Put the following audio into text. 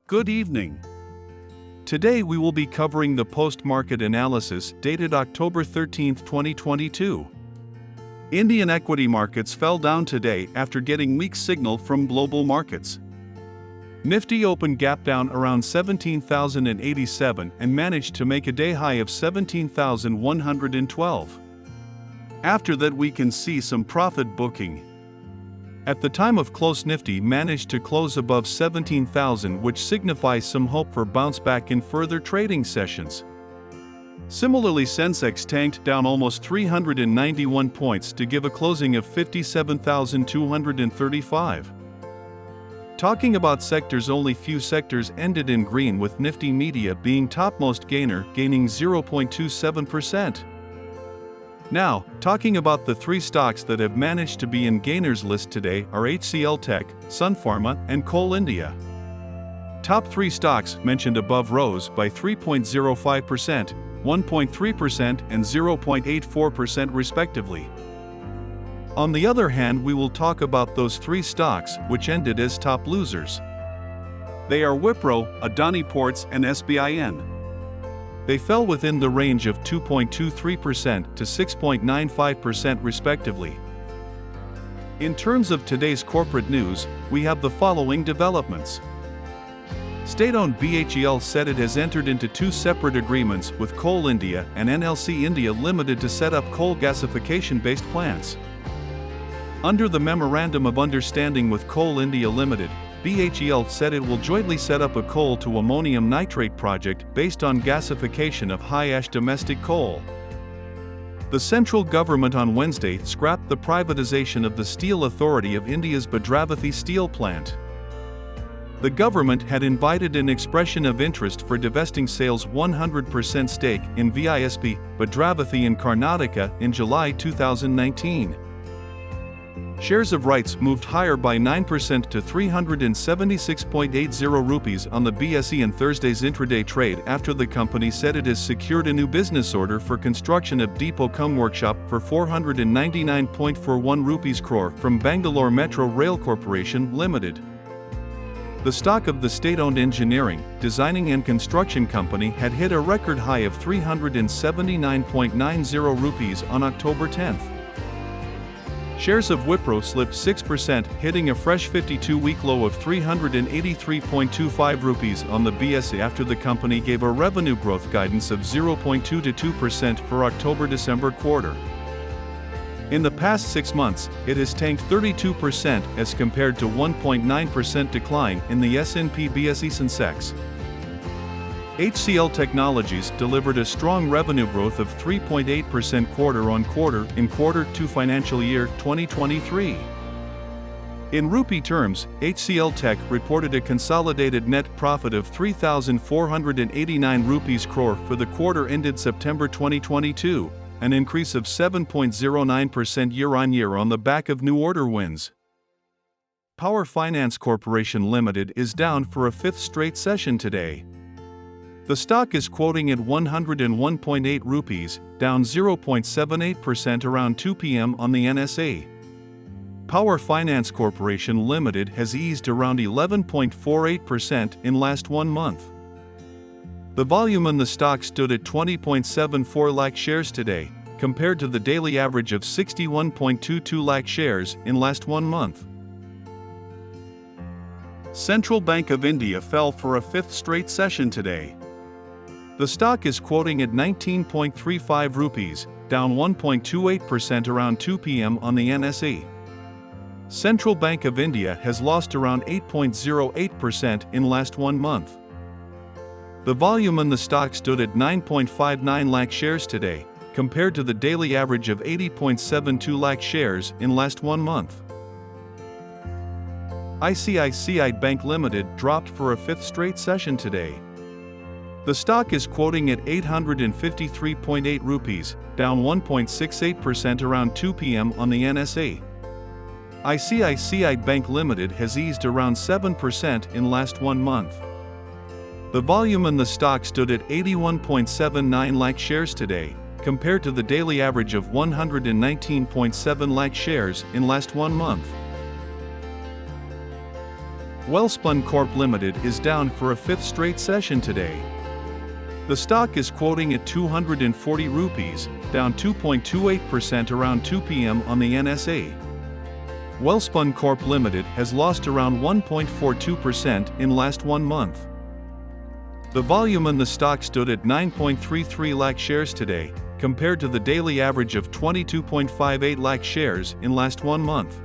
Good evening. Today we will be covering the post-market analysis dated October 13, 2022. Indian equity markets fell down today after getting weak signal from global markets. NIFTY opened gap down around 17,087 and managed to make a day high of 17,112. After that we can see some profit booking. At the time of close, NIFTY managed to close above 17,000, which signifies some hope for bounce back in further trading sessions. Similarly, SENSEX tanked down almost 391 points to give a closing of 57,235. Talking about sectors, only few sectors ended in green, with NIFTY Media being topmost gainer, gaining 0.27%. Now, talking about the three stocks that have managed to be in gainers list today are HCL Tech, Sun Pharma, and Coal India. Top three stocks mentioned above rose by 3.05%, 1.3%, and 0.84% respectively. On the other hand, we will talk about those three stocks which ended as top losers. They are WIPRO, Adani Ports, and SBIN. They fell within the range of 2.23% to 6.95% respectively. In terms of today's corporate news, we have the following developments. State-owned BHEL said it has entered into two separate agreements with Coal India and NSE India Limited to set up coal gasification-based plants. Under the Memorandum of Understanding with Coal India Limited, BHEL said it will jointly set up a coal to ammonium nitrate project based on gasification of high-ash domestic coal. The central government on Wednesday scrapped the privatization of the Steel Authority of India's Bhadravathi steel plant. The government had invited an expression of interest for divesting SAIL's 100% stake in WISP, Bhadravathi in Karnataka in July 2019. Shares of RITES moved higher by 9% to 376.80 rupees on the BSE in Thursday's intraday trade after the company said it has secured a new business order for construction of depot cum workshop for 499.41 rupees crore from Bangalore Metro Rail Corporation Limited. The stock of the state-owned engineering, designing and construction company had hit a record high of 379.90 rupees on October 10th. Shares of WIPRO slipped 6%, hitting a fresh 52-week low of 383.25 rupees on the BSE after the company gave a revenue growth guidance of 0.2 to 2% for October-December quarter. In the past 6 months, it has tanked 32% as compared to 1.9% decline in the S&P BSE SENSEX. HCL Technologies delivered a strong revenue growth of 3.8% quarter-on-quarter in Q2 financial year 2023. In rupee terms, HCL Tech reported a consolidated net profit of 3,489 rupees crore for the quarter ended September 2022, an increase of 7.09% year-on-year on the back of new order wins. Power Finance Corporation Limited is down for a fifth straight session today. The stock is quoting at 101.8 rupees, down 0.78% around 2 p.m. on the NSE. Power Finance Corporation Limited has eased around 11.48% in last 1 month. The volume in the stock stood at 20.74 lakh shares today, compared to the daily average of 61.22 lakh shares in last 1 month. Central Bank of India fell for a fifth straight session today. The stock is quoting at 19.35 rupees, down 1.28% around 2 p.m. on the NSE. Central Bank of India has lost around 8.08% in last 1 month. The volume in the stock stood at 9.59 lakh shares today, compared to the daily average of 80.72 lakh shares in last 1 month. ICICI Bank Limited dropped for a fifth straight session today. The stock is quoting at 853.8 rupees, down 1.68% around 2 p.m. on the NSE. ICICI Bank Limited has eased around 7% in last 1 month. The volume in the stock stood at 81.79 lakh shares today, compared to the daily average of 119.7 lakh shares in last 1 month. WELSPUN Corp Limited is down for a fifth straight session today. The stock is quoting at 240 rupees, down 2.28% around 2 p.m. on the NSE. WELSPUN Corp Limited has lost around 1.42% in last 1 month. The volume in the stock stood at 9.33 lakh shares today, compared to the daily average of 22.58 lakh shares in last 1 month.